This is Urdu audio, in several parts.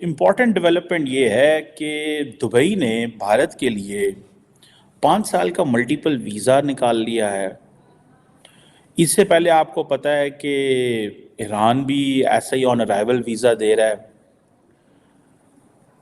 امپورٹنٹ ڈیولپمنٹ یہ ہے کہ دبئی نے بھارت کے لیے 5 سال کا ملٹیپل ویزا نکال لیا ہے۔ اس سے پہلے آپ کو پتہ ہے کہ ایران بھی ایسا ہی آن ارائیول ویزا دے رہا ہے۔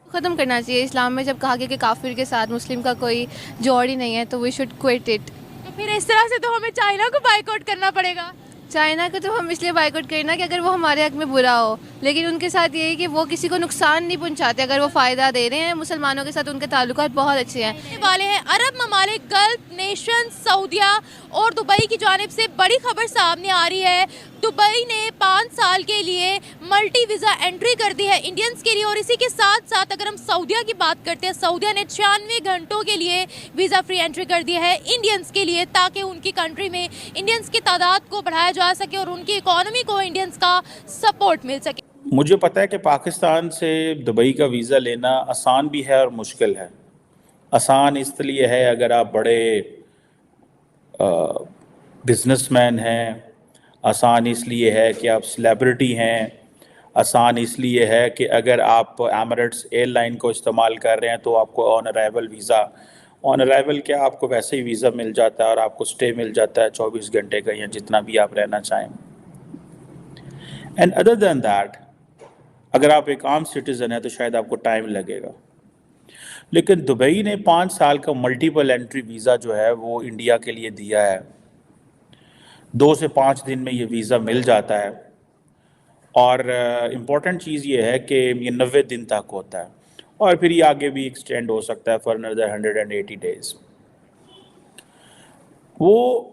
ختم کرنا چاہیے اسلام میں، جب کہا گیا کہ کافر کے ساتھ مسلم کا کوئی جوڑ ہی نہیں ہے تو وی شوڈ کوئٹ اٹ۔ تو پھر اس طرح سے تو ہمیں چائنا کو بائیکاٹ کرنا پڑے گا۔ چائنا کو تو ہم اس لیے بائیکاٹ کرنا کہ اگر وہ ہمارے حق میں برا ہو، لیکن ان کے ساتھ یہ ہے کہ وہ کسی کو نقصان نہیں پہنچاتے، اگر وہ فائدہ دے رہے ہیں۔ مسلمانوں کے ساتھ ان کے تعلقات بہت اچھے ہیں۔ والے ہیں عرب ممالک، گلف نیشن، سعودیہ اور دبئی کی جانب سے بڑی خبر سامنے آ رہی ہے۔ دبئی نے 5 سال کے لیے ملٹی ویزا انٹری کر دی ہے انڈینز کے لیے، اور اسی کے ساتھ ساتھ اگر ہم سعودیہ کی بات کرتے ہیں، سعودیہ نے 96 گھنٹوں کے لیے ویزا فری انٹری کر دی ہے انڈینز کے لیے، تاکہ ان کی کنٹری میں انڈینز کی تعداد کو بڑھایا جا سکے اور ان کی اکانومی کو انڈینز کا سپورٹ مل سکے۔ مجھے پتہ ہے کہ پاکستان سے دبئی کا ویزا لینا آسان بھی ہے اور مشکل ہے۔ آسان اس لیے ہے اگر آپ بڑے بزنس مین ہیں، آسان اس لیے ہے کہ آپ سلیبریٹی ہیں، آسان اس لیے ہے کہ اگر آپ ایمریٹس ایئر لائن کو استعمال کر رہے ہیں تو آپ کو آن ارائیول ویزا، آن ارائیول کیا آپ کو ویسے ہی ویزا مل جاتا ہے اور آپ کو سٹے مل جاتا ہے 24 گھنٹے کا یا جتنا بھی آپ رہنا چاہیں۔ اینڈ ادر دین دیٹ، اگر آپ ایک عام سٹیزن ہیں تو شاید آپ کو ٹائم لگے گا، لیکن دبئی نے 5 سال کا ملٹیپل انٹری ویزا جو ہے وہ انڈیا کے لیے دیا ہے۔ 2 سے 5 دن میں یہ ویزا مل جاتا ہے، اور امپورٹنٹ چیز یہ ہے کہ یہ 90 دن تک ہوتا ہے، اور پھر یہ آگے بھی ایکسٹینڈ ہو سکتا ہے فار another 180 days۔ وہ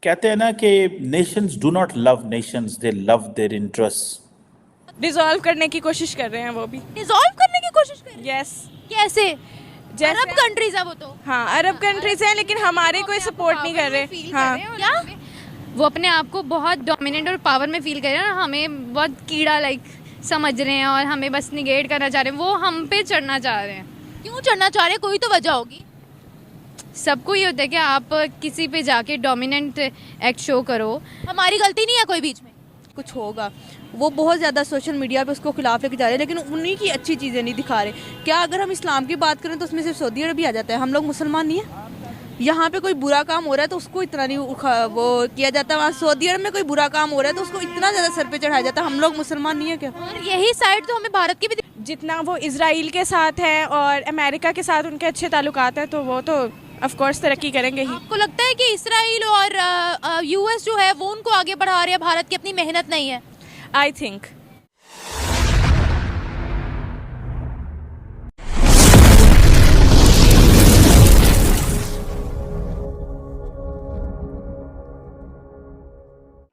کہتے ہیں نا کہ nations do not love nations, they love their interest. Dissolve کرنے کی کوشش کر رہے ہیں وہ بھی۔ ڈیزالو کرنے کی کوشش کر رہے ہیں؟ یس، کیسے؟ جیسے عرب کنٹریز ہے وہ تو۔ ہاں عرب کنٹریز ہیں لیکن ہمارے کوئی سپورٹ نہیں کر رہے۔ ہاں کیا؟ وہ اپنے آپ کو بہت ڈومیننٹ اور پاور میں فیل کر رہے ہیں، اور ہمیں بہت کیڑا سمجھ رہے ہیں اور ہمیں بس نیگیٹ کرنا چاہ رہے ہیں۔ وہ ہم پہ چڑھنا چاہ رہے ہیں۔ کیوں چڑھنا چاہ رہے؟ کوئی تو وجہ ہوگی۔ سب کو یہ ہوتا ہے کہ آپ کسی پہ جا کے ڈومیننٹ ایکٹ شو کرو۔ ہماری غلطی نہیں ہے کوئی بیچ میں؟ کچھ ہوگا، وہ بہت زیادہ سوشل میڈیا پہ اس کو خلاف لے کے جا رہے ہیں، لیکن انہیں کی اچھی چیزیں نہیں دکھا رہے۔ کیا اگر ہم اسلام کی بات کریں تو اس میں صرف سعودی عرب ہی آ جاتا ہے؟ ہم لوگ مسلمان نہیں ہیں؟ یہاں پہ کوئی برا کام ہو رہا ہے تو اس کو اتنا نہیں وہ کیا جاتا ہے، وہاں سعودی عرب میں کوئی برا کام ہو رہا ہے تو اس کو اتنا زیادہ سر پہ چڑھایا جاتا ہے۔ ہم لوگ مسلمان نہیں ہیں کیا؟ اور یہی سائڈ تو ہمیں بھارت کی بھی جتنا وہ اسرائیل کے ساتھ ہے اور امریکہ کے ساتھ ان کے اچھے تعلقات ہیں تو وہ تو آف کورس ترقی کریں گے ہی۔ آپ کو لگتا ہے کہ اسرائیل اور یو ایس جو ہے وہ ان کو آگے بڑھا رہے ہیں، بھارت کی اپنی محنت نہیں ہے؟ آئی تھنک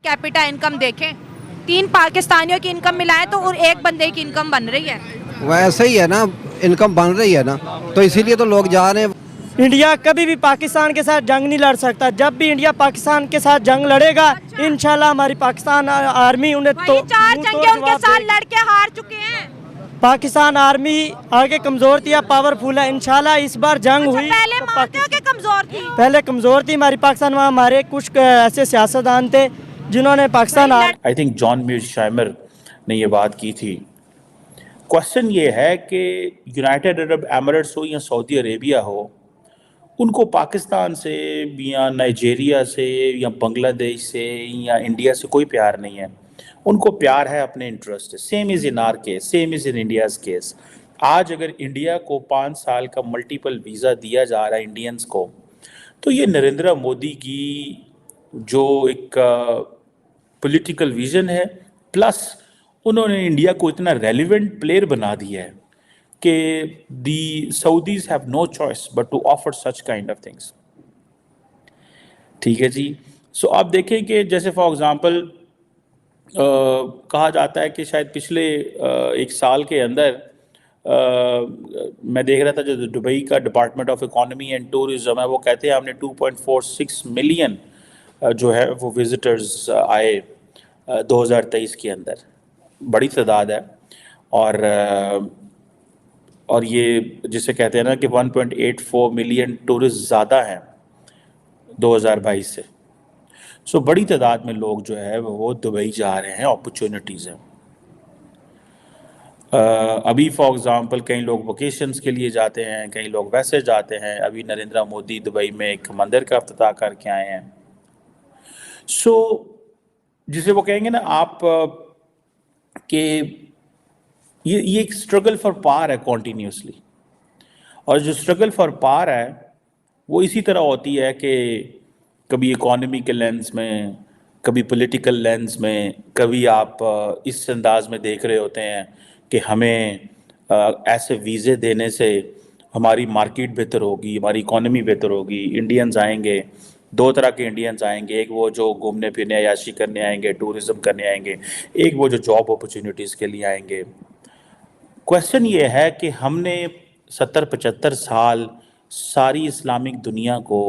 کیپیٹا انکم دیکھیں، 3 پاکستانیوں کی انکم ملائیں تو اور 1 بندے کی انکم بن رہی ہے۔ ویسے ہی ہے نا، انکم بن رہی ہے نا، تو اسی لیے تو لوگ جا رہے ہیں۔ انڈیا کبھی بھی پاکستان کے ساتھ جنگ نہیں لڑ سکتا۔ جب بھی انڈیا پاکستان کے ساتھ جنگ لڑے گا انشاءاللہ ہماری پاکستان آرمی انہیں وہی 4 جنگیں ان کے ساتھ لڑ کے ہار چکے ہیں۔ پاکستان آرمی آگے کمزور تھی، اب پاورفل ہے۔ انشاءاللہ اس بار جنگ ہوئی پہلے مانتے ہو کہ کمزور تھی؟ پہلے کمزور تھی ہماری پاکستان، وہاں ہمارے کچھ ایسے سیاستدان تھے جنہوں نے پاکستان آئی تھنک جان میرشائمر نے یہ بات کی تھی۔ کوشچن یہ ہے کہ یونائٹڈ عرب ایمریٹس ہو یا سعودی عربیہ ہو، ان کو پاکستان سے یا نائجیریا سے یا بنگلہ دیش سے یا انڈیا سے کوئی پیار نہیں ہے، ان کو پیار ہے اپنے انٹرسٹ سے۔ Same as in our case, same as in India's case. آج اگر انڈیا کو 5 سال کا ملٹیپل ویزا دیا جا رہا ہے انڈینز کو، تو یہ نریندر مودی کی جو ایک پولیٹیکل ویژن ہے، پلس انہوں نے انڈیا کو اتنا ریلیونٹ پلیئر بنا دیا ہے کہ the Saudis have no choice but to offer such kind of things. ٹھیک ہے جی، سو آپ دیکھیں کہ جیسے فار ایگزامپل کہا جاتا ہے کہ شاید پچھلے 1 سال کے اندر میں دیکھ رہا تھا جو دبئی کا department of economy and tourism ہے، وہ کہتے ہیں ہم نے 2.46 ملین جو ہے وہ وزٹرز آئے 2023 کے اندر، بڑی تعداد ہے۔ اور یہ جسے کہتے ہیں نا کہ 1.84 ملین ٹورسٹ زیادہ ہیں 2022 سے۔ سو بڑی تعداد میں لوگ جو ہے وہ دبئی جا رہے ہیں، اپرچونٹیز ہیں۔ ابھی فار ایگزامپل کئی لوگ ویکیشنز کے لیے جاتے ہیں، کئی لوگ ویسے جاتے ہیں. ابھی نریندر مودی دبئی میں ایک مندر کا افتتاح کر کے آئے ہیں. سو جسے وہ کہیں گے نا آپ کہ یہ ایک اسٹرگل فار پاور ہے کنٹینیوسلی، اور جو اسٹرگل فار پاور ہے وہ اسی طرح ہوتی ہے کہ کبھی اکانومی کے لینس میں، کبھی پولیٹیکل لینس میں، کبھی آپ اس انداز میں دیکھ رہے ہوتے ہیں کہ ہمیں ایسے ویزے دینے سے ہماری مارکیٹ بہتر ہوگی، ہماری اکانومی بہتر ہوگی. انڈینز آئیں گے، دو طرح کے انڈینز آئیں گے، ایک وہ جو گھومنے پھرنے عیاشی کرنے آئیں گے، ٹورزم کرنے آئیں گے، ایک وہ جو جاب اپرچونیٹیز کے لیے آئیں گے. کویسچن یہ ہے کہ ہم نے 70-75 سال ساری اسلامک دنیا کو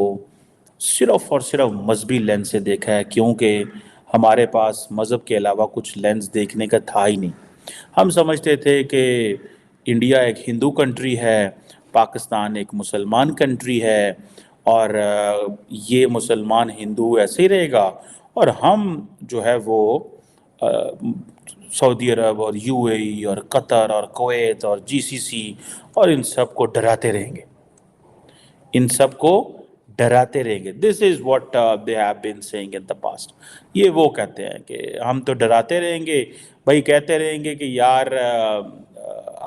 صرف اور صرف مذہبی لینس سے دیکھا ہے، کیونکہ ہمارے پاس مذہب کے علاوہ کچھ لینس دیکھنے کا تھا ہی نہیں. ہم سمجھتے تھے کہ انڈیا ایک ہندو کنٹری ہے، پاکستان ایک مسلمان کنٹری ہے، اور یہ مسلمان ہندو ایسے ہی رہے گا، اور ہم جو ہے وہ سعودی عرب اور یو اے ای اور قطر اور کویت اور جی سی سی اور ان سب کو ڈراتے رہیں گے، ان سب کو ڈراتے رہیں گے. This is what they have been seeing in the past. یہ وہ کہتے ہیں کہ ہم تو ڈراتے رہیں گے بھائی، کہتے رہیں گے کہ یار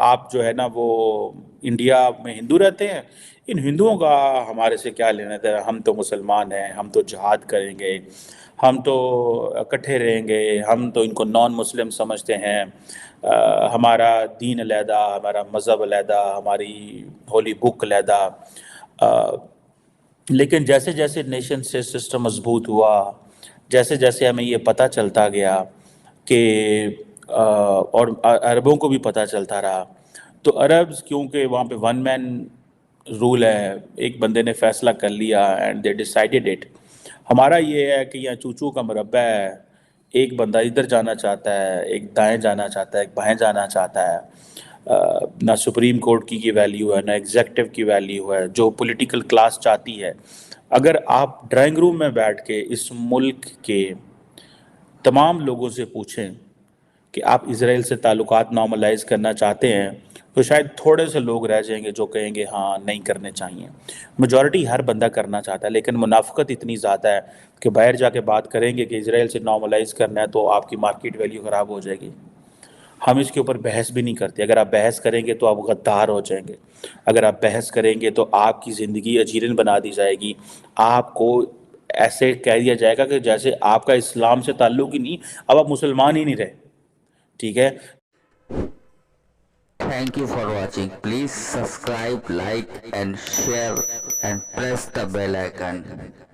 آپ جو ہے نا وہ انڈیا میں ہندو رہتے ہیں، ان ہندوؤں کا ہمارے سے کیا لینا تھا، ہم تو مسلمان ہیں، ہم تو جہاد کریں گے، ہم تو اکٹھے رہیں گے، ہم تو ان کو نان مسلم سمجھتے ہیں، ہمارا دین علیحدہ، ہمارا مذہب علیحدہ، ہماری ہولی بک علیحدہ. لیکن جیسے جیسے نیشن سے سسٹم مضبوط ہوا، جیسے جیسے ہمیں یہ پتہ چلتا گیا کہ اور عربوں کو بھی پتہ چلتا رہا، تو عربز کیونکہ وہاں پہ ون مین رول ہے، ایک بندے نے فیصلہ کر لیا اینڈ دے ڈیسائیڈڈ اٹ. ہمارا یہ ہے کہ یہاں چوچو کا مربع ہے، ایک بندہ ادھر جانا چاہتا ہے، ایک دائیں جانا چاہتا ہے، ایک بائیں جانا چاہتا ہے. نہ سپریم کورٹ کی ویلیو ہے، نہ ایگزیکٹو کی ویلیو ہے، جو پولیٹیکل کلاس چاہتی ہے. اگر آپ ڈرائنگ روم میں بیٹھ کے اس ملک کے تمام لوگوں سے پوچھیں کہ آپ اسرائیل سے تعلقات نارملائز کرنا چاہتے ہیں، تو شاید تھوڑے سے لوگ رہ جائیں گے جو کہیں گے ہاں نہیں کرنے چاہیے. میجورٹی ہر بندہ کرنا چاہتا ہے، لیکن منافقت اتنی زیادہ ہے کہ باہر جا کے بات کریں گے کہ اسرائیل سے نارملائز کرنا ہے تو آپ کی مارکیٹ ویلیو خراب ہو جائے گی. ہم اس کے اوپر بحث بھی نہیں کرتے. اگر آپ بحث کریں گے تو آپ غدار ہو جائیں گے، اگر آپ بحث کریں گے تو آپ کی زندگی اجیرن بنا دی جائے گی، آپ کو ایسے کہہ دیا جائے گا کہ جیسے آپ کا اسلام سے تعلق ہی نہیں، اب آپ مسلمان ہی نہیں رہے. ٹھیک ہے. Thank you for watching. Please subscribe, like and share and press the bell icon.